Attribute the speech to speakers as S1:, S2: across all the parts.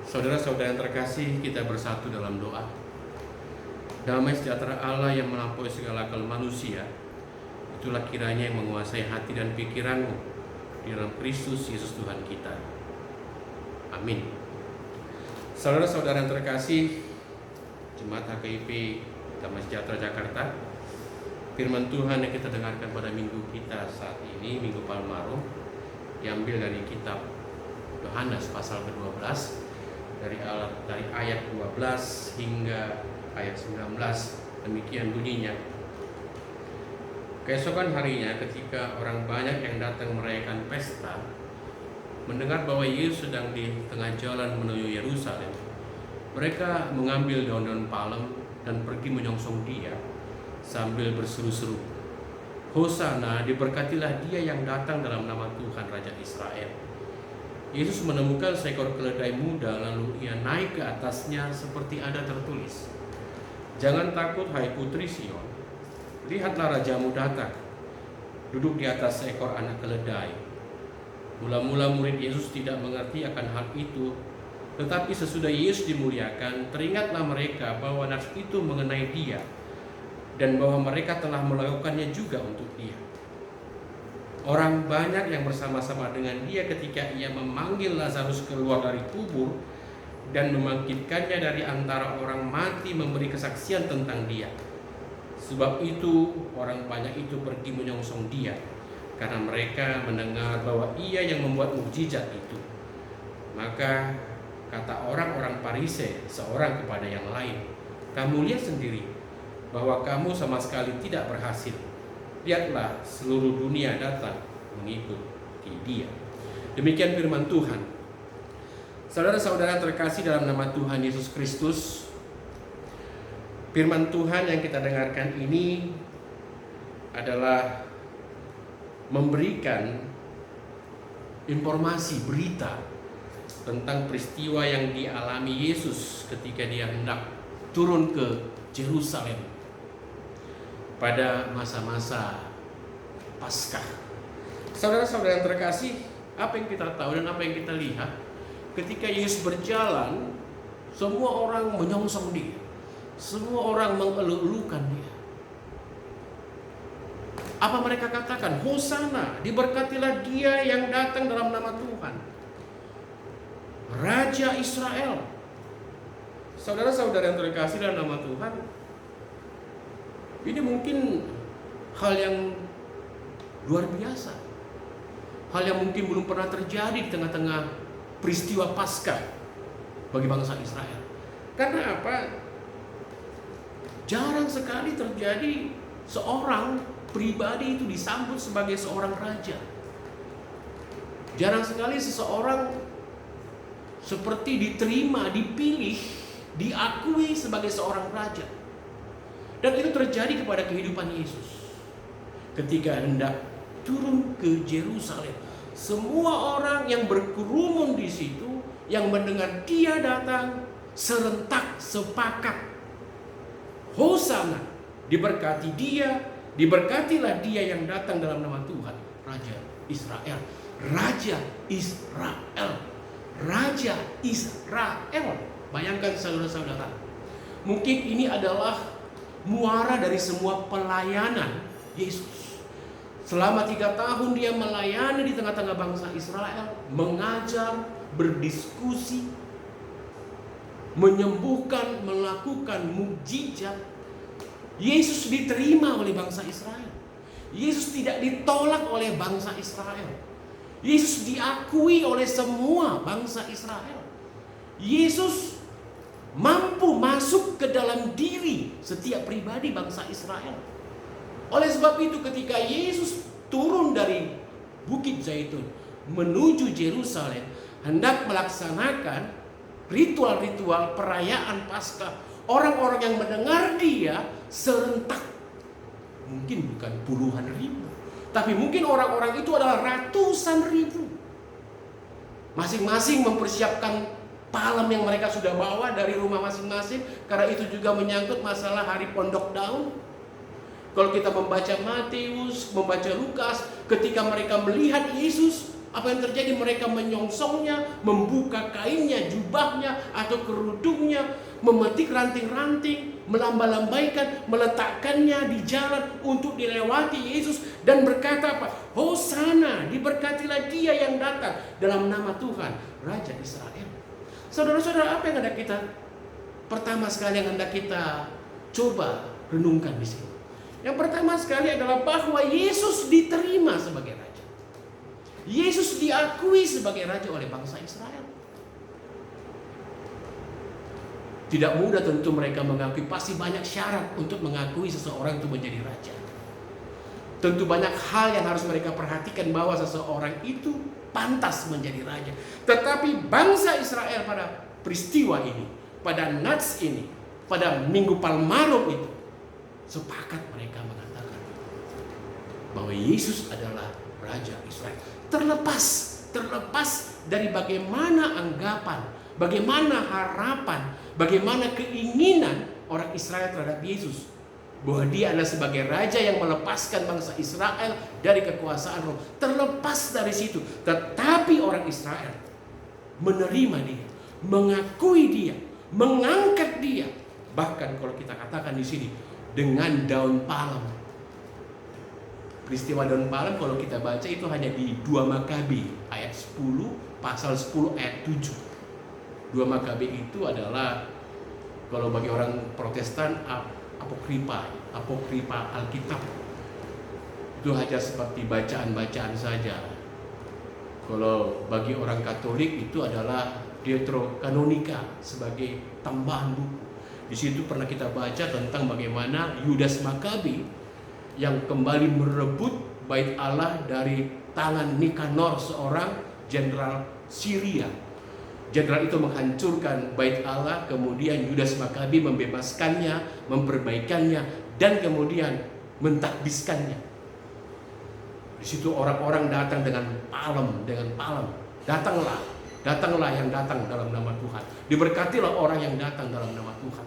S1: Saudara-saudara yang terkasih, kita bersatu dalam doa. Damai sejahtera Allah yang melampaui segala akal manusia, itulah kiranya yang menguasai hati dan pikiranmu di dalam Kristus Yesus Tuhan kita. Amin. Saudara-saudara yang terkasih, Jemaat HKIP Damai Sejahtera Jakarta, firman Tuhan yang kita dengarkan pada minggu kita saat ini, Minggu Palmarum, diambil dari kitab Yohanes pasal ke-12, dari ayat 12 hingga ayat 19. Demikian bunyinya. Keesokan harinya, ketika orang banyak yang datang merayakan pesta mendengar bahwa Yesus sedang di tengah jalan menuju Yerusalem, mereka mengambil daun-daun palem dan pergi menyongsong Dia sambil berseru-seru, "Hosana, diberkatilah Dia yang datang dalam nama Tuhan Raja Israel." Yesus menemukan seekor keledai muda, lalu Ia naik ke atasnya seperti ada tertulis, "Jangan takut, hai putri Sion, lihatlah rajamu datang, duduk di atas seekor anak keledai." Mula-mula murid Yesus tidak mengerti akan hal itu, tetapi sesudah Yesus dimuliakan, teringatlah mereka bahwa nas itu mengenai Dia, dan bahwa mereka telah melakukannya juga untuk Dia. Orang banyak yang bersama-sama dengan Dia ketika Ia memanggil Lazarus keluar dari kubur dan membangkitkannya dari antara orang mati, memberi kesaksian tentang Dia. Sebab itu orang banyak itu pergi menyongsong Dia, karena mereka mendengar bahwa Ia yang membuat mukjizat itu. Maka kata orang-orang Farisi seorang kepada yang lain, "Kamu lihat sendiri bahwa kamu sama sekali tidak berhasil. Lihatlah, seluruh dunia datang mengikuti Dia." Demikian firman Tuhan. Saudara-saudara terkasih dalam nama Tuhan Yesus Kristus, firman Tuhan yang kita dengarkan ini adalah memberikan informasi, berita tentang peristiwa yang dialami Yesus ketika Dia hendak turun ke Yerusalem pada masa-masa Paskah. Saudara-saudara yang terkasih, apa yang kita tahu dan apa yang kita lihat ketika Yesus berjalan, semua orang menyongsong Dia, semua orang mengeluh-elukan Dia. Apa mereka katakan? "Hosana, diberkatilah Dia yang datang dalam nama Tuhan, Raja Israel." Saudara-saudara yang terkasih dalam nama Tuhan, ini mungkin hal yang luar biasa, hal yang mungkin belum pernah terjadi di tengah-tengah peristiwa Paskah bagi bangsa Israel. Karena apa? Jarang sekali terjadi seorang pribadi itu disambut sebagai seorang raja. Jarang sekali seseorang seperti diterima, dipilih, diakui sebagai seorang raja. Dan itu terjadi kepada kehidupan Yesus ketika hendak turun ke Yerusalem. Semua orang yang berkerumun di situ, yang mendengar Dia datang, serentak sepakat, "Hosana, diberkati Dia, diberkatilah Dia yang datang dalam nama Tuhan, Raja Israel." Raja Israel, Raja Israel. Bayangkan saudara-saudara, mungkin ini adalah muara dari semua pelayanan Yesus. Selama 3 tahun Dia melayani di tengah-tengah bangsa Israel, mengajar, berdiskusi, menyembuhkan, melakukan mukjizat. Yesus diterima oleh bangsa Israel. Yesus tidak ditolak oleh bangsa Israel. Yesus diakui oleh semua bangsa Israel. Yesus mampu masuk ke dalam diri setiap pribadi bangsa Israel. Oleh sebab itu, ketika Yesus turun dari Bukit Zaitun menuju Yerusalem, hendak melaksanakan ritual-ritual perayaan Paskah, orang-orang yang mendengar Dia serentak, mungkin bukan puluhan ribu, tapi mungkin orang-orang itu adalah ratusan ribu. Masing-masing mempersiapkan palem yang mereka sudah bawa dari rumah masing-masing, karena itu juga menyangkut masalah hari Pondok Daun. Kalau kita membaca Matius, membaca Lukas, ketika mereka melihat Yesus, Apa yang terjadi? Mereka menyongsongnya, membuka kainnya, jubahnya, atau kerudungnya, memetik ranting-ranting, melamba-lambaikan, meletakkannya di jalan untuk dilewati Yesus, dan berkata apa? Hosana, diberkatilah dia yang datang dalam nama Tuhan, Raja Israel. Saudara-saudara, apa yang hendak kita, pertama sekali yang hendak kita coba renungkan di sini? Yang pertama sekali adalah bahwa Yesus diterima sebagai Raja. Yesus diakui sebagai Raja oleh bangsa Israel. Tidak mudah tentu mereka mengakui, pasti banyak syarat untuk mengakui seseorang itu menjadi Raja. Tentu banyak hal yang harus mereka perhatikan bahwa seseorang itu pantas menjadi Raja. Tetapi bangsa Israel pada peristiwa ini, pada Nats ini, pada Minggu Palmarum itu, sepakat mereka mengatakan bahwa Yesus adalah Raja Israel. Terlepas dari bagaimana anggapan, bagaimana harapan, bagaimana keinginan orang Israel terhadap Yesus, bahwa dia adalah sebagai Raja yang melepaskan bangsa Israel dari kekuasaan Rom. Terlepas dari situ, tetapi orang Israel menerima dia, mengakui dia, mengangkat dia. Bahkan kalau kita katakan di sini dengan daun palem. Peristiwa daun palem kalau kita baca itu hanya di 2 Makabi ayat 10, pasal 10 ayat 7. 2 Makabi itu adalah, kalau bagi orang Protestan, apokripa Alkitab. Itu hanya seperti bacaan-bacaan saja. Kalau bagi orang Katolik itu adalah Deuterokanonika sebagai tambahan buku. Di situ pernah kita baca tentang bagaimana Yudas Makabi yang kembali merebut bait Allah dari tangan Nikanor, seorang jenderal Syria. Jenderal itu menghancurkan bait Allah, kemudian Yudas Makabi membebaskannya, memperbaikannya, dan kemudian mentakbiskannya. Di situ orang-orang datang dengan palem. Datanglah yang datang dalam nama Tuhan. Diberkatilah orang yang datang dalam nama Tuhan.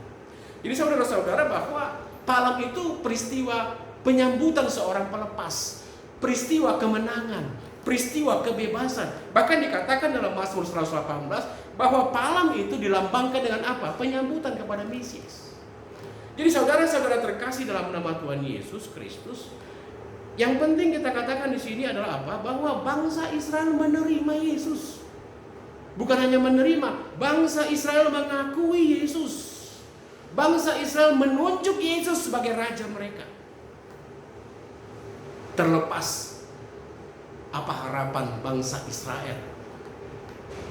S1: Jadi saudara-saudara, bahwa palem itu peristiwa penyambutan seorang pelepas, peristiwa kemenangan, peristiwa kebebasan. Bahkan dikatakan dalam Mazmur 118 bahwa palem itu dilambangkan dengan apa? Penyambutan kepada Mesias. Jadi saudara-saudara terkasih dalam nama Tuhan Yesus Kristus, yang penting kita katakan di sini adalah apa? Bahwa bangsa Israel menerima Yesus. Bukan hanya menerima, bangsa Israel mengakui Yesus. Bangsa Israel menunjuk Yesus sebagai Raja mereka. Terlepas apa harapan bangsa Israel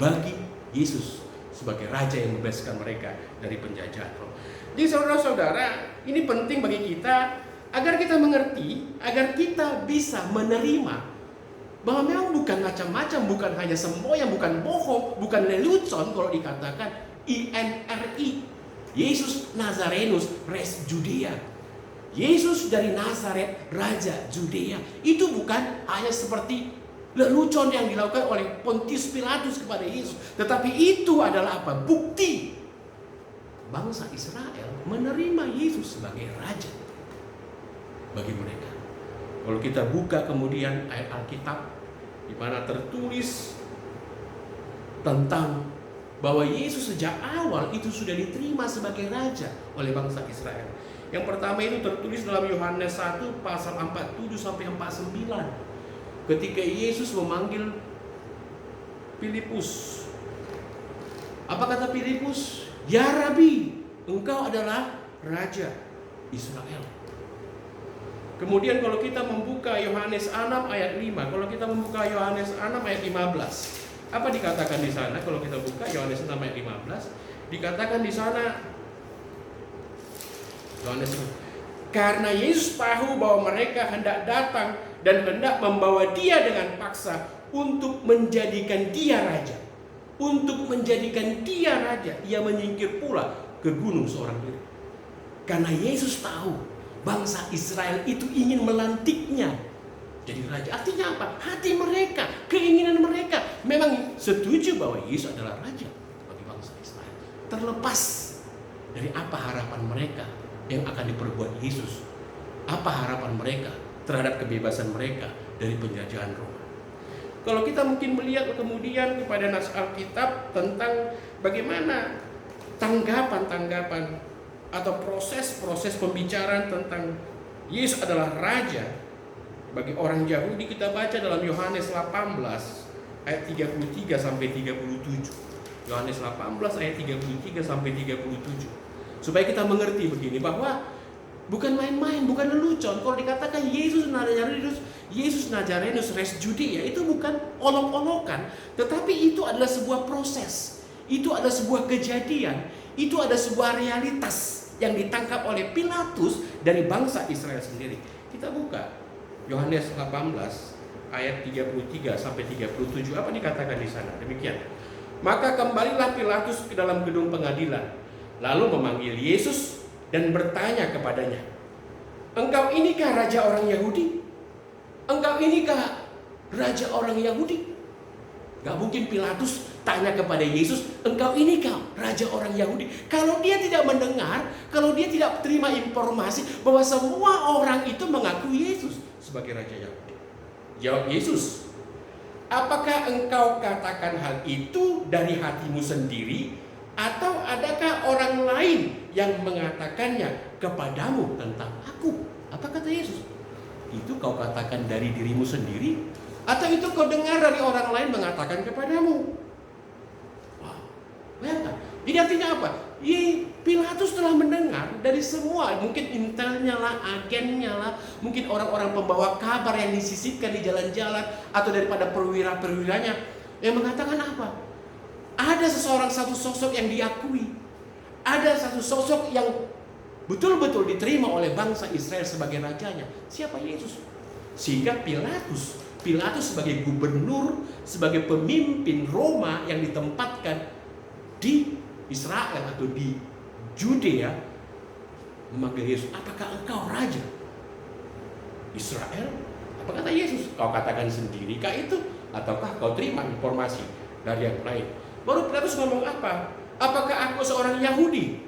S1: bagi Yesus sebagai Raja yang membebaskan mereka dari penjajahan Rom. Jadi saudara-saudara, ini penting bagi kita agar kita mengerti, agar kita bisa menerima bahwa memang bukan macam-macam, bukan hanya semboyan, bukan bohong, bukan lelucon kalau dikatakan INRI, Yesus Nazarenus Res Judea. Yesus dari Nazaret, Raja Judea. Itu bukan hanya seperti lelucon yang dilakukan oleh Pontius Pilatus kepada Yesus, tetapi itu adalah apa? Bukti bangsa Israel menerima Yesus sebagai Raja bagi mereka. Kalau kita buka kemudian ayat Alkitab di mana tertulis tentang bahwa Yesus sejak awal itu sudah diterima sebagai Raja oleh bangsa Israel. Yang pertama itu tertulis dalam Yohanes 1 pasal 47 sampai 49. Ketika Yesus memanggil Filipus. Apa kata Filipus? Ya Rabi, engkau adalah Raja Israel. Kemudian kalau kita membuka Yohanes 6 ayat 5, kalau kita membuka Yohanes 6 ayat 15, apa dikatakan di sana? Kalau kita buka Yohanes 6 ayat 15, dikatakan di sana karena Yesus tahu bahwa mereka hendak datang dan hendak membawa dia dengan paksa untuk menjadikan dia raja. Untuk menjadikan dia raja, ia menyingkir pula ke gunung seorang diri. Karena Yesus tahu bangsa Israel itu ingin melantiknya jadi raja. Artinya apa? Hati mereka, keinginan mereka memang setuju bahwa Yesus adalah raja bagi bangsa Israel. Terlepas dari apa harapan mereka yang akan diperbuat Yesus, apa harapan mereka terhadap kebebasan mereka dari penjajahan Roma. Kalau kita mungkin melihat kemudian kepada nas Alkitab tentang bagaimana tanggapan-tanggapan atau proses-proses pembicaraan tentang Yesus adalah Raja bagi orang Yahudi, kita baca dalam Yohanes 18 ayat 33 sampai 37. Yohanes 18 ayat 33 sampai 37. Supaya kita mengerti begini, bahwa bukan main-main, bukan lelucon. Kalau dikatakan Yesus Nazarenus res Judea, itu bukan olok-olokan, tetapi itu adalah sebuah proses. Itu adalah sebuah kejadian. Itu ada sebuah realitas yang ditangkap oleh Pilatus dari bangsa Israel sendiri. Kita buka Yohanes 18 ayat 33 sampai 37. Apa dikatakan di sana? Demikian. Maka kembalilah Pilatus ke dalam gedung pengadilan, lalu memanggil Yesus dan bertanya kepadanya, "Engkau inikah raja orang Yahudi? Engkau inikah raja orang Yahudi?" Gak mungkin Pilatus tanya kepada Yesus, "Engkau inikah raja orang Yahudi?" Kalau dia tidak mendengar, kalau dia tidak terima informasi bahwa semua orang itu mengakui Yesus sebagai raja Yahudi. Jawab Yesus, "Apakah engkau katakan hal itu dari hatimu sendiri, atau adakah orang lain yang mengatakannya kepadamu tentang aku?" Apa kata Yesus? "Itu kau katakan dari dirimu sendiri, atau itu kau dengar dari orang lain mengatakan kepadamu?" Wah, bayangkan. Jadi artinya apa? Pilatus telah mendengar dari semua, mungkin intelnya lah, agennya lah, mungkin orang-orang pembawa kabar yang disisipkan di jalan-jalan, atau daripada perwira-perwiranya yang mengatakan apa? Ada satu sosok yang diakui, ada satu sosok yang betul-betul diterima oleh bangsa Israel sebagai rajanya. Siapa? Yesus. Sehingga Pilatus sebagai gubernur, sebagai pemimpin Roma yang ditempatkan di Israel atau di Judea, memanggil Yesus, "Apakah engkau raja Israel?" Apa kata Yesus? "Kau katakan sendiri kah itu, ataukah kau terima informasi dari yang lain?" Baru Pilatus ngomong apa? "Apakah aku seorang Yahudi?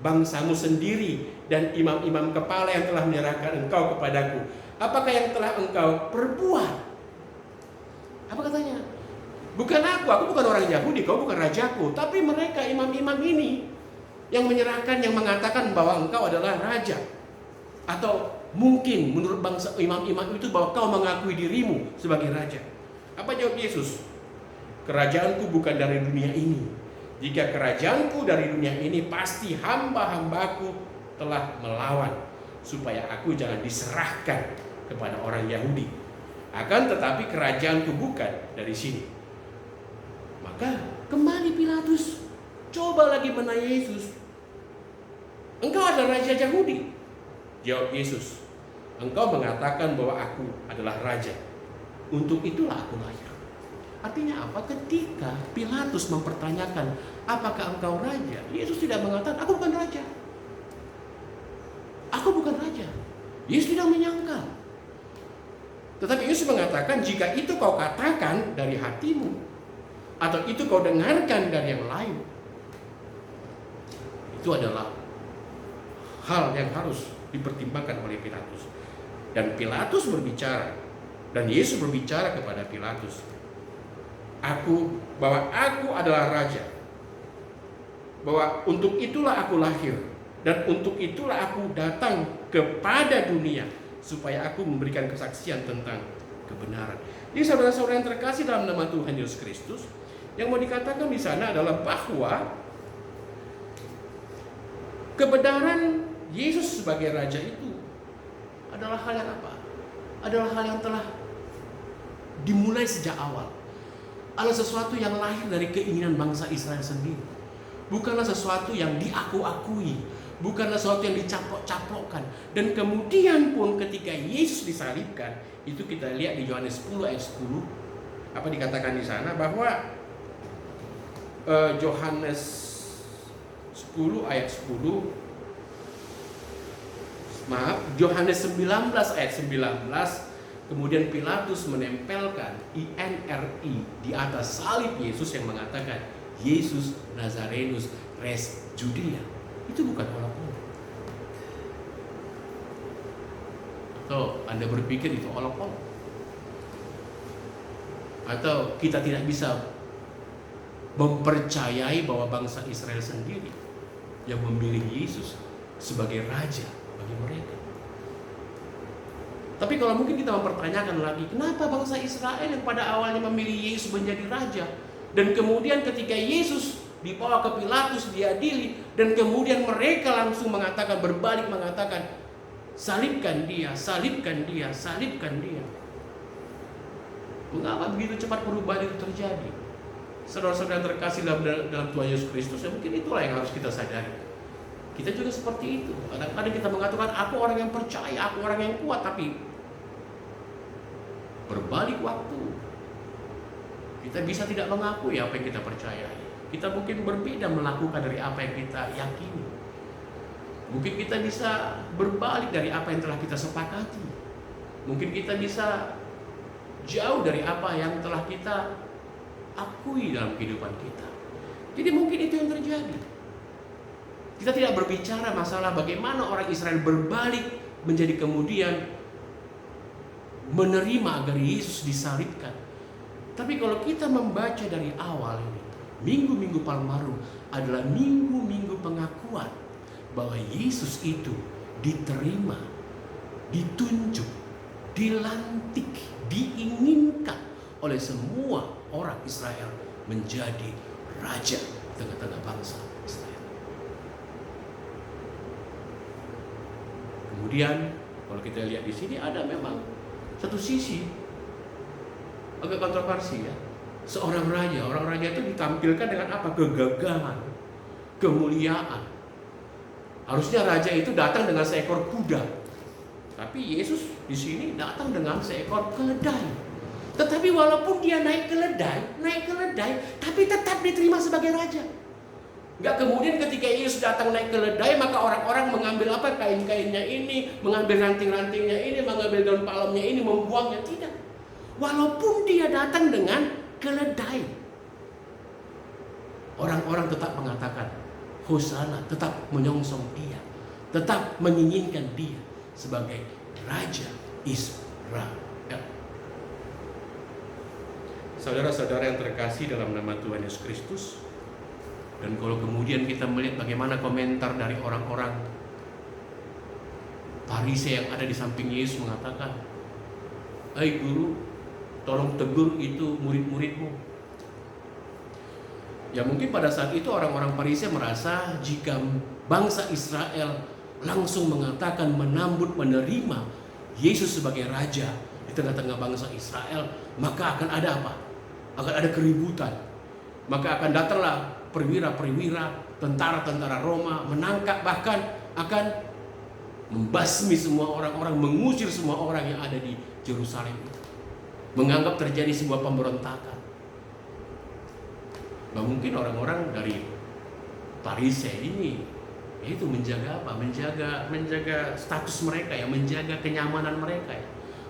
S1: Bangsamu sendiri dan imam-imam kepala yang telah menyerahkan engkau kepadaku. Apakah yang telah engkau perbuat?" Apa katanya? "Bukan aku bukan orang Yahudi, kau bukan rajaku, tapi mereka imam-imam ini yang menyerahkan, yang mengatakan bahwa engkau adalah raja. Atau mungkin menurut bangsa imam-imam itu bahwa kau mengakui dirimu sebagai raja." Apa jawab Yesus? "Kerajaanku bukan dari dunia ini. Jika kerajaanku dari dunia ini, pasti hamba-hambaku telah melawan, supaya aku jangan diserahkan kepada orang Yahudi. Akan tetapi kerajaanku bukan dari sini." Maka kembali Pilatus coba lagi menanya Yesus, "Engkau adalah raja Yahudi?" Jawab Yesus, "Engkau mengatakan bahwa aku adalah raja. Untuk itulah aku lahir." Artinya apa? Ketika Pilatus mempertanyakan, "Apakah engkau raja?" Yesus tidak mengatakan, "Aku bukan raja. Aku bukan raja." Yesus tidak menyangkal. Tetapi Yesus mengatakan, "Jika itu kau katakan dari hatimu, atau itu kau dengarkan dari yang lain, itu adalah hal yang harus dipertimbangkan oleh Pilatus." Dan Pilatus berbicara, dan Yesus berbicara kepada Pilatus, bahwa aku adalah raja, bahwa untuk itulah aku lahir, dan untuk itulah aku datang kepada dunia, supaya aku memberikan kesaksian tentang kebenaran. Jadi saudara-saudara yang terkasih dalam nama Tuhan Yesus Kristus, yang mau dikatakan di sana adalah bahwa kebenaran Yesus sebagai raja itu adalah hal yang apa? Adalah hal yang telah dimulai sejak awal. Adalah sesuatu yang lahir dari keinginan bangsa Israel sendiri. Bukanlah sesuatu yang diaku-akui, bukanlah sesuatu yang dicaplok-caplokkan. Dan kemudian pun ketika Yesus disalibkan, itu kita lihat di Yohanes 10 ayat 10, apa dikatakan di sana, bahwa Yohanes 10 ayat 10, Yohanes 19 ayat 19, kemudian Pilatus menempelkan INRI di atas salib Yesus yang mengatakan, "Yesus Nazarenus res Judea." Itu bukan olok-olok. Atau Anda berpikir itu olok-olok? Atau kita tidak bisa mempercayai bahwa bangsa Israel sendiri yang memilih Yesus sebagai raja bagi mereka. Tapi kalau mungkin kita mempertanyakan lagi, kenapa bangsa Israel yang pada awalnya memilih Yesus menjadi raja, dan kemudian ketika Yesus dibawa ke Pilatus, diadili, dan kemudian mereka langsung mengatakan, berbalik mengatakan, salibkan dia, salibkan dia, salibkan dia. Mengapa begitu cepat perubahan itu terjadi? Saudara-saudara yang terkasih dalam Tuhan Yesus Kristus, ya mungkin itulah yang harus kita sadari. Kita juga seperti itu. Kadang-kadang kita mengatakan, aku orang yang percaya, aku orang yang kuat, tapi berbalik waktu, kita bisa tidak mengakui apa yang kita percayai. Kita mungkin berbeda melakukan dari apa yang kita yakini. Mungkin kita bisa berbalik dari apa yang telah kita sepakati. Mungkin kita bisa jauh dari apa yang telah kita akui dalam kehidupan kita. Jadi mungkin itu yang terjadi. Kita tidak berbicara masalah bagaimana orang Israel berbalik menjadi kemudian menerima agar Yesus disalibkan. Tapi kalau kita membaca dari awal ini, minggu-minggu Palmarum adalah minggu-minggu pengakuan bahwa Yesus itu diterima, ditunjuk, dilantik, diinginkan oleh semua orang Israel menjadi raja di tengah-tengah bangsa Israel. Kemudian kalau kita lihat di sini ada memang satu sisi agak kontroversi ya. Seorang raja, orang raja itu ditampilkan dengan apa? Kegagahan, kemuliaan. Harusnya raja itu datang dengan seekor kuda, tapi Yesus di sini datang dengan seekor keledai. Tetapi walaupun dia naik keledai, tapi tetap diterima sebagai raja. Enggak kemudian ketika Yesus datang naik keledai, maka orang-orang mengambil apa? Kain-kainnya ini, mengambil ranting-rantingnya ini, mengambil daun palmnya ini, membuangnya. Tidak. Walaupun dia datang dengan keledai, orang-orang tetap mengatakan Hosana, tetap menyongsong dia, tetap menginginkan dia sebagai Raja Israel. Saudara-saudara yang terkasih dalam nama Tuhan Yesus Kristus, dan kalau kemudian kita melihat bagaimana komentar dari orang-orang Farisi yang ada di samping Yesus mengatakan, "Hai guru, tolong tegur itu murid-muridmu." Ya mungkin pada saat itu orang-orang Farisi merasa jika bangsa Israel langsung mengatakan menerima Yesus sebagai raja di tengah-tengah bangsa Israel, maka akan ada apa? Akan ada keributan. Maka akan datanglah perwira-perwira, tentara-tentara Roma menangkap, bahkan akan membasmi semua orang-orang, mengusir semua orang yang ada di Yerusalem itu. Menganggap terjadi sebuah pemberontakan. Nah, mungkin orang-orang dari Farisi ini itu menjaga apa? Menjaga status mereka ya, menjaga kenyamanan mereka ya.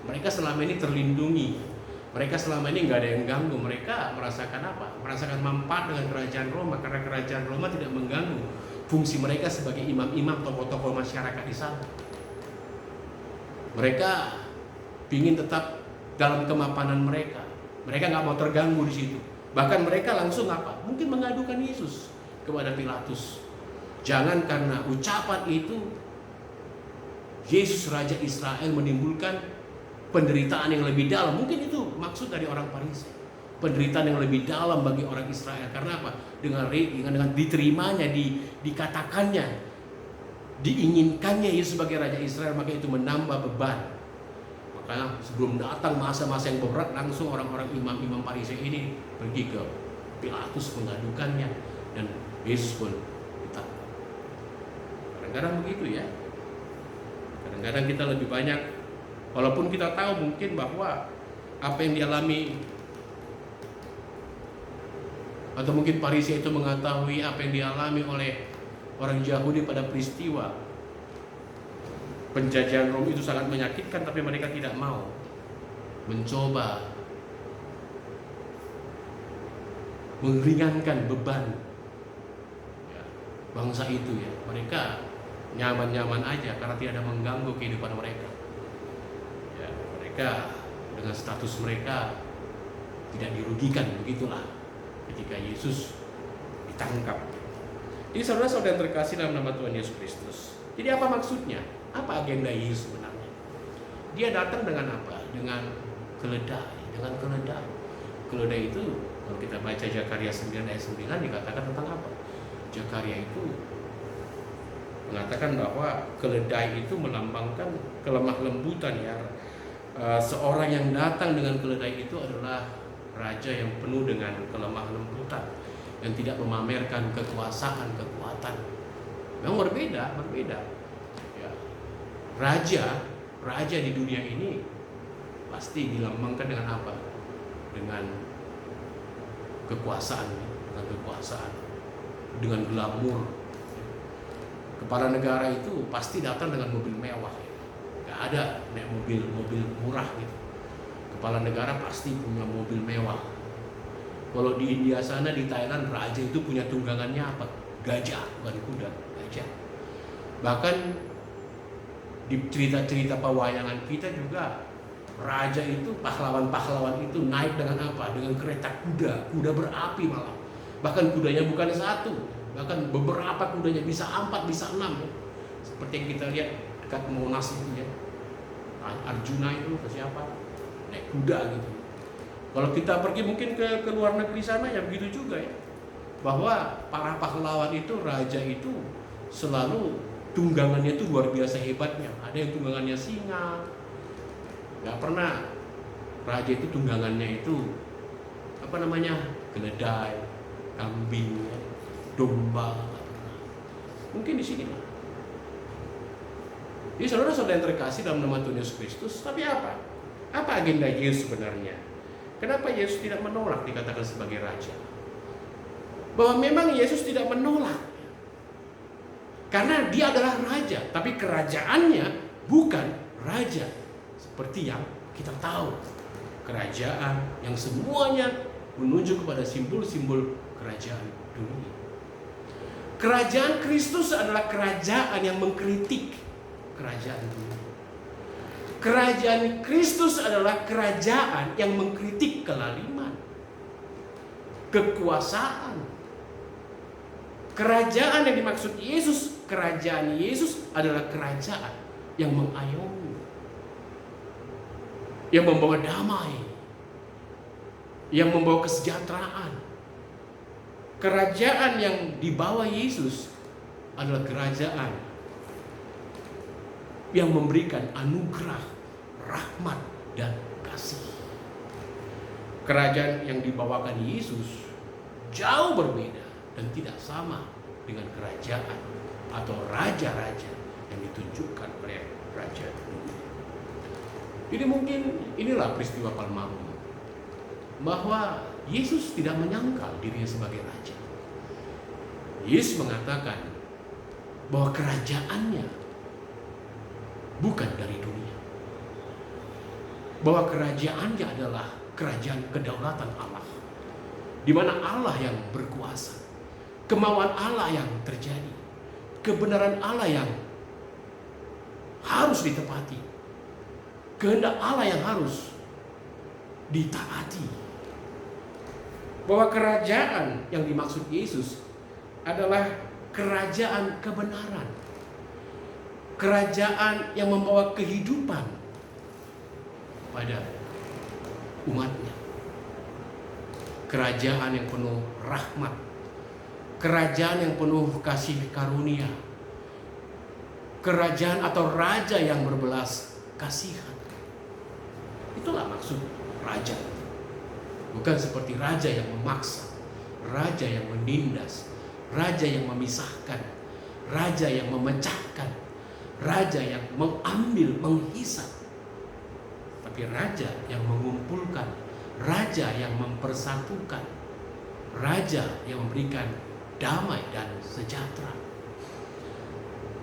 S1: Mereka selama ini terlindungi. Mereka selama ini nggak ada yang ganggu. Mereka merasakan apa? Merasakan manfaat dengan kerajaan Roma, karena kerajaan Roma tidak mengganggu fungsi mereka sebagai imam-imam, tokoh-tokoh masyarakat di sana. Mereka ingin tetap dalam kemapanan mereka. Mereka nggak mau terganggu di situ. Bahkan mereka langsung apa? Mungkin mengadukan Yesus kepada Pilatus. Jangan karena ucapan itu Yesus Raja Israel menimbulkan penderitaan yang lebih dalam. Mungkin itu maksud dari orang Farisi. Penderitaan yang lebih dalam bagi orang Israel. Karena apa? Dengan diterimanya, dikatakannya, diinginkannya Yesus sebagai Raja Israel, maka itu menambah beban. Makanya sebelum datang masa-masa yang berat, langsung orang-orang imam-imam Farisi ini pergi ke Pilatus mengadukannya, dan Yesus pun ditangkap. Kadang-kadang begitu ya. Kadang-kadang kita lebih banyak, walaupun kita tahu mungkin bahwa apa yang dialami, atau mungkin Farisi itu mengetahui apa yang dialami oleh orang Yahudi pada peristiwa penjajahan Rom itu sangat menyakitkan, tapi mereka tidak mau mencoba meringankan beban ya, bangsa itu ya. Mereka nyaman-nyaman aja karena tidak ada mengganggu kehidupan mereka ya. Mereka dengan status mereka tidak dirugikan. Begitulah ketika Yesus ditangkap. Jadi saudara-saudara yang terkasih dalam nama Tuhan Yesus Kristus. Jadi apa maksudnya? Apa agenda Yesus sebenarnya? Dia datang dengan apa? Dengan keledai. Dengan keledai. Keledai itu kalau kita baca Zakaria 9 ayat 9 dikatakan tentang apa? Zakaria itu mengatakan bahwa keledai itu melambangkan kelemah lembutan ya. Seorang yang datang dengan keledai itu adalah raja yang penuh dengan kelemah lembutan, yang tidak memamerkan kekuasaan, kekuatan. Memang berbeda. Ya. Raja di dunia ini pasti dilambangkan dengan apa? Dengan kekuasaan, dengan glamor. Kepala negara itu pasti datang dengan mobil mewah. Gak ada naik mobil murah gitu. Kepala negara pasti punya mobil mewah. Kalau di India sana, di Thailand, raja itu punya tunggangannya apa? Gajah, bukan kuda, gajah. Bahkan di cerita-cerita pewayangan kita juga, raja itu, pahlawan-pahlawan itu naik dengan apa? Dengan kereta kuda berapi malah. Bahkan kudanya bukan satu, bahkan beberapa kudanya, bisa 4, bisa 6 ya. Seperti yang kita lihat dekat Monas itu ya. Arjuna itu ke siapa? Naik kuda gitu. Kalau kita pergi mungkin ke luar negeri sana ya begitu juga ya. Bahwa para pahlawan itu, raja itu selalu tunggangannya itu luar biasa hebatnya. Ada yang tunggangannya singa. Gak pernah raja itu tunggangannya itu apa namanya? Keledai, kambing, domba. Mungkin di sini lah. Jadi saudara-saudara yang terkasih dalam nama Tuhan Yesus Kristus, tapi apa? Apa agenda Yesus sebenarnya? Kenapa Yesus tidak menolak dikatakan sebagai raja? Bahwa memang Yesus tidak menolak, karena dia adalah raja, tapi kerajaannya bukan raja seperti yang kita tahu. Kerajaan yang semuanya menuju kepada simbol-simbol kerajaan dunia. Kerajaan Kristus adalah kerajaan yang mengkritik kerajaan dunia. Kerajaan Kristus adalah kerajaan yang mengkritik kelaliman, kekuasaan. Kerajaan yang dimaksud Yesus, kerajaan Yesus adalah kerajaan yang mengayomi, yang membawa damai, yang membawa kesejahteraan. Kerajaan yang dibawa Yesus adalah kerajaan yang memberikan anugerah, rahmat, dan kasih. Kerajaan yang dibawakan Yesus jauh berbeda dan tidak sama dengan kerajaan atau raja-raja yang ditunjukkan oleh raja dunia. Jadi mungkin inilah peristiwa Palmarum, bahwa Yesus tidak menyangkal dirinya sebagai raja. Yesus mengatakan bahwa kerajaannya bukan dari dunia, bahwa kerajaannya adalah kerajaan kedaulatan Allah, di mana Allah yang berkuasa, kemauan Allah yang terjadi, kebenaran Allah yang harus ditepati, kehendak Allah yang harus ditaati. Bahwa kerajaan yang dimaksud Yesus adalah kerajaan kebenaran, kerajaan yang membawa kehidupan pada umatnya, kerajaan yang penuh rahmat, kerajaan yang penuh kasih karunia, kerajaan atau raja yang berbelas kasihan. Itulah maksud raja. Bukan seperti raja yang memaksa, raja yang menindas, raja yang memisahkan, raja yang memecahkan, raja yang mengambil, menghisap. Tapi raja yang mengumpulkan, raja yang mempersatukan, raja yang memberikan damai dan sejahtera,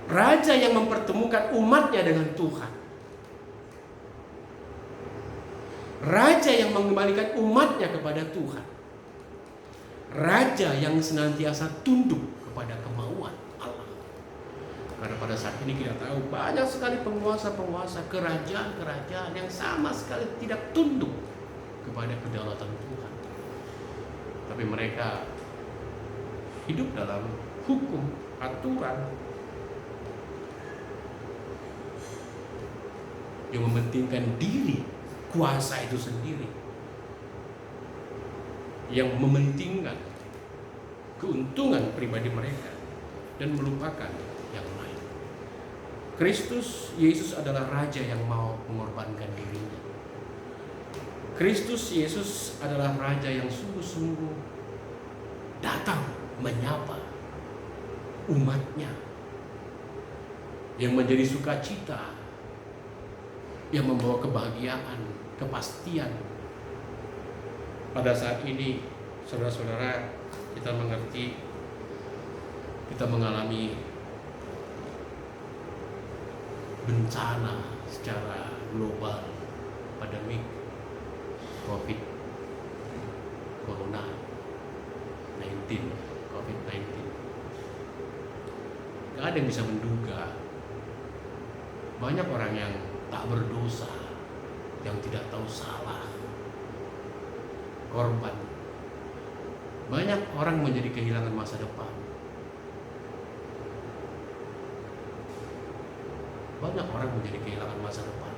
S1: raja yang mempertemukan umatnya dengan Tuhan, raja yang mengembalikan umatnya kepada Tuhan, raja yang senantiasa tunduk kepada kemauan Allah. Karena pada saat ini kita tahu banyak sekali penguasa-penguasa, kerajaan-kerajaan yang sama sekali tidak tunduk kepada kedaulatan Tuhan. tapi mereka hidup dalam hukum, aturan yang mementingkan diri, kuasa itu sendiri, yang mementingkan keuntungan pribadi mereka dan melupakan yang lain. Kristus Yesus adalah Raja yang mau mengorbankan dirinya. Kristus Yesus adalah Raja yang sungguh-sungguh datang menyapa umatnya, yang menjadi sukacita, yang membawa kebahagiaan, kepastian. Pada saat ini, saudara-saudara, kita mengerti, kita mengalami bencana secara global, pandemik COVID-19. Gak ada yang bisa menduga. Banyak orang yang tak berdosa, yang tidak tahu salah, korban. Banyak orang menjadi kehilangan masa depan. Banyak orang menjadi kehilangan masa depan.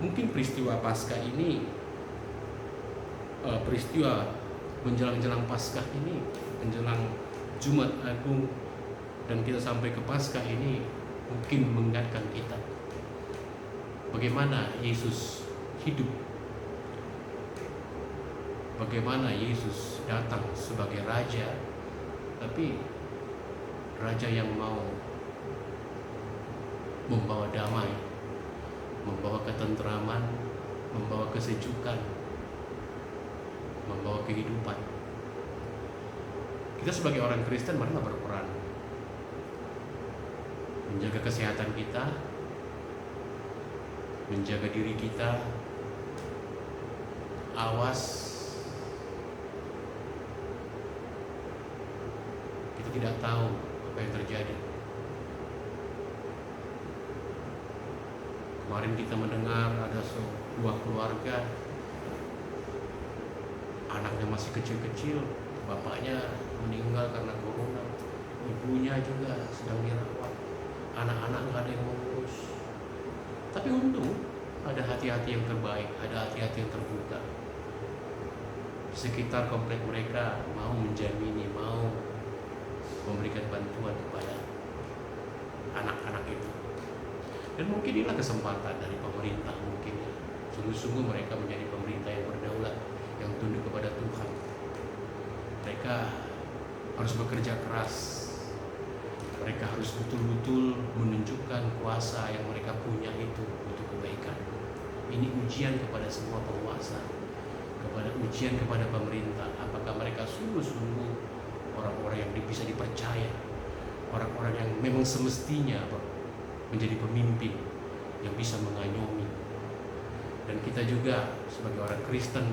S1: Mungkin peristiwa Paskah ini, peristiwa menjelang Paskah ini, menjelang Jumat Agung dan kita sampai ke Paskah ini, mungkin mengingatkan kita bagaimana Yesus hidup, bagaimana Yesus datang sebagai Raja, tapi Raja yang mau membawa damai, membawa ketentraman, membawa kesejukan, membawa kehidupan. Kita sebagai orang Kristen marilah berperan menjaga kesehatan kita, menjaga diri kita, awas kita tidak tahu apa yang terjadi. Kemarin kita mendengar ada sebuah keluarga, anaknya masih kecil-kecil, bapaknya meninggal karena corona, ibunya juga sedang dirawat, anak-anak nggak ada yang mengurus. Tapi untung ada hati-hati yang terbaik, ada hati-hati yang terbuka. Sekitar komplek mereka mau menjamini, mau memberikan bantuan kepada anak-anak itu. Dan mungkin inilah kesempatan dari pemerintah, mungkin sungguh-sungguh mereka menjadi pemerintah yang berdaulat, yang tunduk kepada Tuhan. Mereka harus bekerja keras. Mereka harus betul-betul menunjukkan kuasa yang mereka punya itu untuk kebaikan. Ini ujian kepada semua penguasa, ujian kepada pemerintah. Apakah mereka sungguh-sungguh orang-orang yang bisa dipercaya, orang-orang yang memang semestinya menjadi pemimpin yang bisa mengayomi. Dan kita juga sebagai orang Kristen,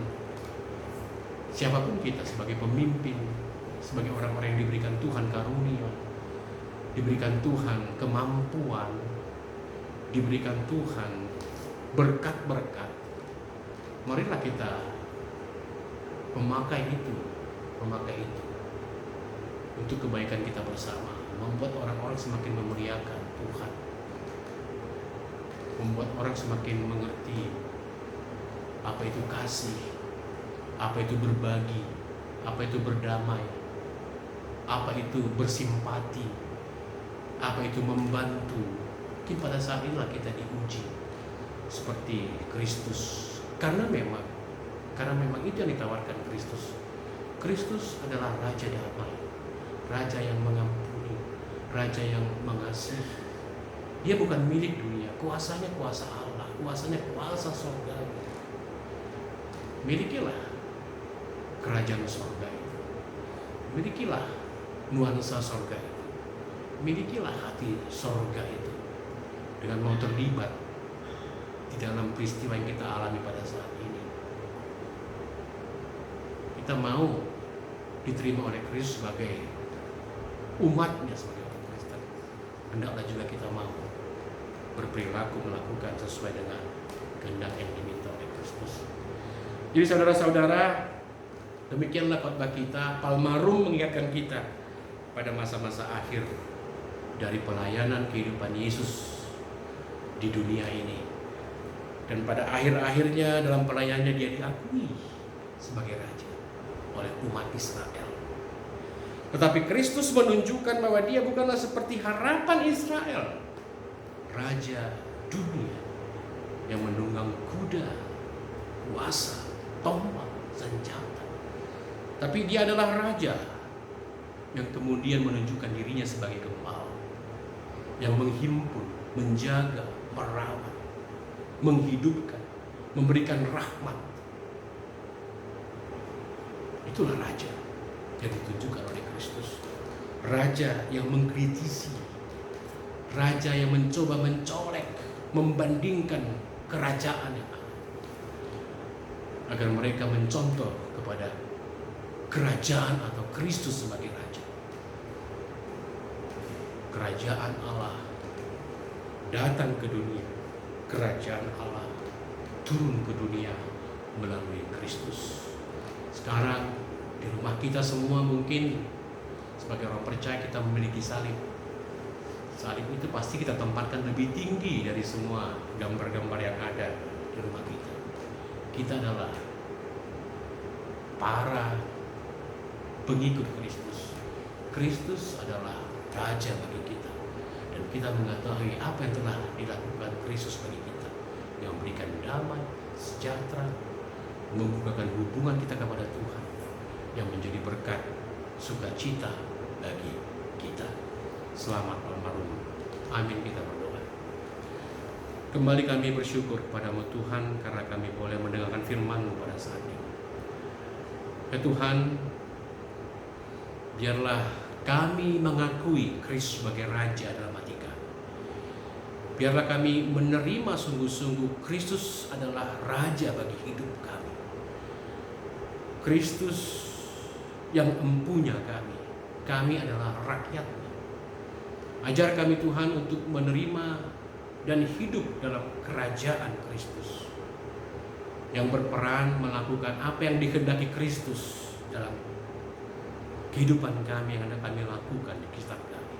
S1: siapapun kita, sebagai pemimpin, sebagai orang-orang yang diberikan Tuhan karunia, diberikan Tuhan kemampuan, diberikan Tuhan berkat-berkat, marilah kita memakai itu untuk kebaikan kita bersama, membuat orang-orang semakin memuliakan Tuhan, membuat orang semakin mengerti apa itu kasih, apa itu berbagi, apa itu berdamai, apa itu bersimpati, apa itu membantu. Mungkin pada saat inilah kita diuji seperti Kristus, karena memang itu yang ditawarkan Kristus. Kristus adalah Raja damai, Raja yang mengampuni, Raja yang mengasihi. Dia bukan milik dunia, kuasanya kuasa Allah, kuasanya kuasa surga. Milikilah kerajaan surga itu, milikilah nuansa surga itu, milikilah hati surga itu, dengan mau terlibat di dalam peristiwa yang kita alami pada saat ini. Kita mau diterima oleh Kristus sebagai umatnya, sebagai orang Kristen. Hendaklah juga kita mau berperilaku, melakukan sesuai dengan kehendak yang diminta oleh Kristus. Jadi saudara-saudara, demikianlah khotbah kita. Palmarum mengingatkan kita pada masa-masa akhir dari pelayanan kehidupan Yesus di dunia ini. Dan pada akhir-akhirnya dalam pelayanannya dia diakui sebagai raja oleh umat Israel. Tetapi Kristus menunjukkan bahwa dia bukanlah seperti harapan Israel, raja dunia yang menunggang kuda, kuasa, tombak, senjata. Tapi dia adalah raja yang kemudian menunjukkan dirinya sebagai gembala, yang menghimpun, menjaga, merawat, menghidupkan, memberikan rahmat. Itulah raja yang ditunjukkan oleh Kristus. Raja yang mengkritisi, raja yang mencoba mencolek, membandingkan kerajaan yang ada, agar mereka mencontoh kepada kerajaan atau Kristus sebagai raja. Kerajaan Allah datang ke dunia, kerajaan Allah turun ke dunia melalui Kristus. Sekarang di rumah kita semua mungkin sebagai orang percaya kita memiliki salib. Salib itu pasti kita tempatkan lebih tinggi dari semua gambar-gambar yang ada di rumah kita. Kita adalah para pengikut Kristus. Kristus adalah raja bagi kita. Dan kita mengetahui apa yang telah dilakukan Kristus bagi kita, yang memberikan damai, sejahtera, membukakan hubungan kita kepada Tuhan, yang menjadi berkat, sukacita bagi kita. Selamat almarhum. Amin, kita berdoa. Kembali kami bersyukur kepadamu Tuhan, karena kami boleh mendengarkan firman-Mu pada saat ini. Ya Tuhan, biarlah kami mengakui Kristus sebagai Raja dalam hati kami. Biarlah kami menerima sungguh-sungguh Kristus adalah Raja bagi hidup kami. Kristus yang empunya kami adalah rakyat-Nya. Ajar kami Tuhan untuk menerima dan hidup dalam kerajaan Kristus, yang berperan melakukan apa yang dikehendaki Kristus dalam kehidupan kami yang hendak kami lakukan di kitab kami.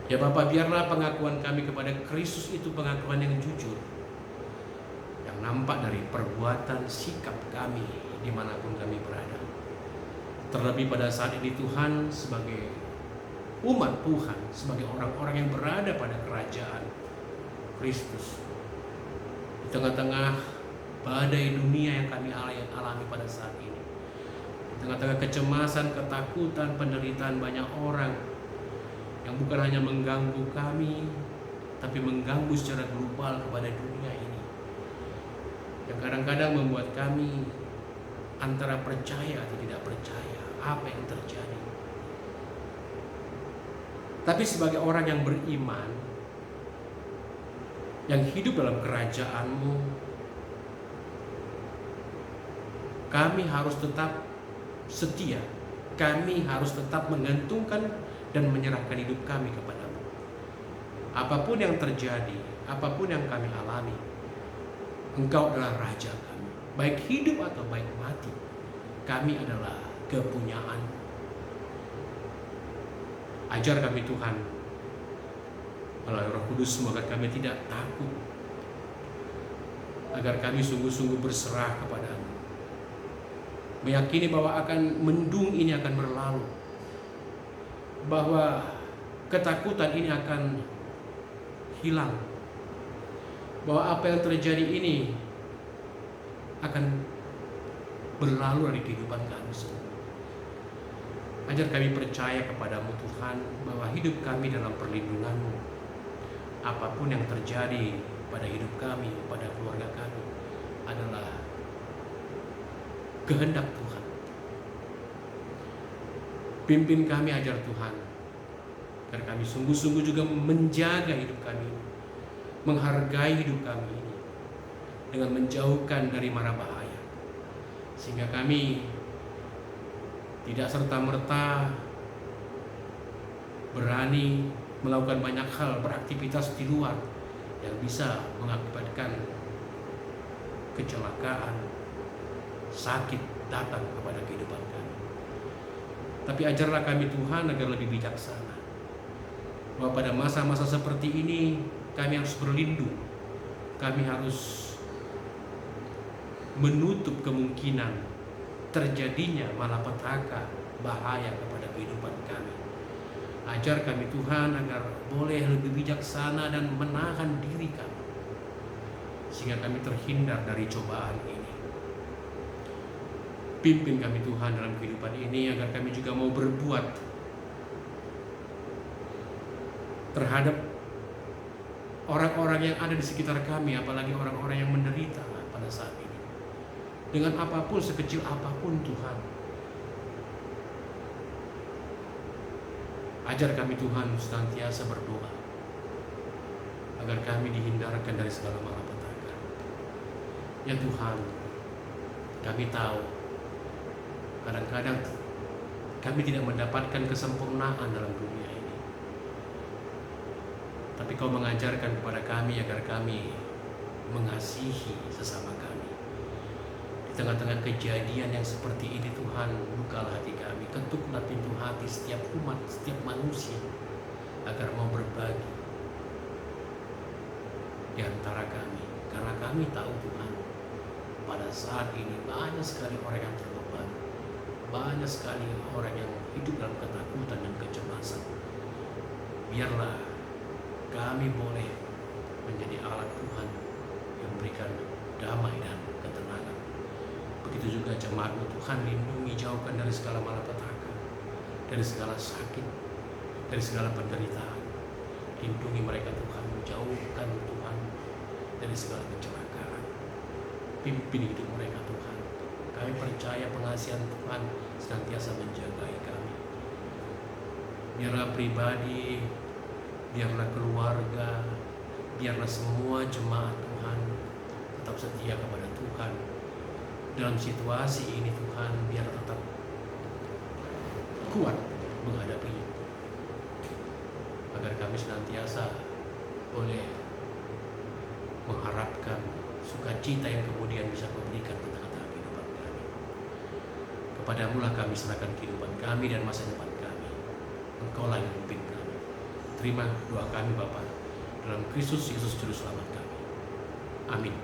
S1: Ya Bapa, biarlah pengakuan kami kepada Kristus itu pengakuan yang jujur, yang nampak dari perbuatan sikap kami dimanapun kami berada. Terlebih pada saat ini Tuhan, sebagai umat Tuhan, sebagai orang-orang yang berada pada kerajaan Kristus, di tengah-tengah badai dunia yang kami alami pada saat ini, di tengah-tengah kecemasan, ketakutan, penderitaan banyak orang yang bukan hanya mengganggu kami, tapi mengganggu secara global kepada dunia ini, yang kadang-kadang membuat kami antara percaya atau tidak percaya apa yang terjadi. Tapi sebagai orang yang beriman, yang hidup dalam kerajaan-Mu, kami harus tetap setia. Kami harus tetap menggantungkan dan menyerahkan hidup kami kepada-Mu. Apapun yang terjadi, apapun yang kami alami, Engkau adalah Raja kami. Baik hidup atau baik mati, kami adalah kepunyaan. Ajar kami Tuhan melalui Roh Kudus, agar kami tidak takut, agar kami sungguh-sungguh berserah kepada-Mu, meyakini bahwa mendung ini akan berlalu, bahwa ketakutan ini akan hilang, bahwa apa yang terjadi ini akan berlalu dari kehidupan kami semua. Ajar kami percaya kepada-Mu Tuhan, bahwa hidup kami dalam perlindungan-Mu. Apapun yang terjadi pada hidup kami, pada keluarga kami, adalah kehendak Tuhan. Pimpin kami, ajar Tuhan, agar kami sungguh-sungguh juga menjaga hidup kami, menghargai hidup kami ini, dengan menjauhkan dari mara bahaya, sehingga kami tidak serta-merta berani melakukan banyak hal, beraktivitas di luar yang bisa mengakibatkan kecelakaan, sakit datang kepada kehidupan kami. Tapi ajarlah kami Tuhan agar lebih bijaksana, bahwa pada masa-masa seperti ini kami harus berlindung, kami harus menutup kemungkinan terjadinya malapetaka, bahaya kepada kehidupan kami. Ajar kami Tuhan agar boleh lebih bijaksana dan menahan diri kami, sehingga kami terhindar dari cobaan ini. Pimpin kami Tuhan dalam kehidupan ini, agar kami juga mau berbuat terhadap orang-orang yang ada di sekitar kami, apalagi orang-orang yang menderita pada saat ini. Dengan apapun, sekecil apapun Tuhan, ajar kami Tuhan senantiasa berdoa agar kami dihindarkan dari segala malapetaka. Ya Tuhan, kami tahu kadang-kadang kami tidak mendapatkan kesempurnaan dalam dunia ini, tapi Kau mengajarkan kepada kami agar kami mengasihi sesama kami. Di tengah-tengah kejadian yang seperti ini Tuhan, bukalah hati kami, ketuklah pintu hati setiap umat, setiap manusia, agar mau berbagi di antara kami. Karena kami tahu Tuhan, pada saat ini banyak sekali orang yang terbeban, banyak sekali orang yang hidup dalam ketakutan dan kecemasan. Biarlah kami boleh menjadi alat Tuhan yang memberikan damai dan ketenangan. Begitu juga jemaat-Mu Tuhan, lindungi, jauhkan dari segala malapetaka, dari segala sakit, dari segala penderitaan. Lindungi mereka Tuhan, jauhkan Tuhan dari segala kecelakaan. Pimpin hidup mereka Tuhan. Kami percaya pengasihan Tuhan senantiasa menjagai kami. Biarlah pribadi, biarlah keluarga, biarlah semua jemaat Tuhan tetap setia kepada Tuhan. Dalam situasi ini Tuhan, biar tetap kuat menghadapinya, agar kami senantiasa boleh mengharapkan sukacita yang kemudian bisa Kau berikan ke tengah-tengah kehidupan kami. Kepadamu lah kami serahkan kehidupan kami dan masa depan kami. Engkau lah yang memimpin kami. Terima doa kami Bapa, dalam Kristus Yesus Juru Selamat kami. Amin.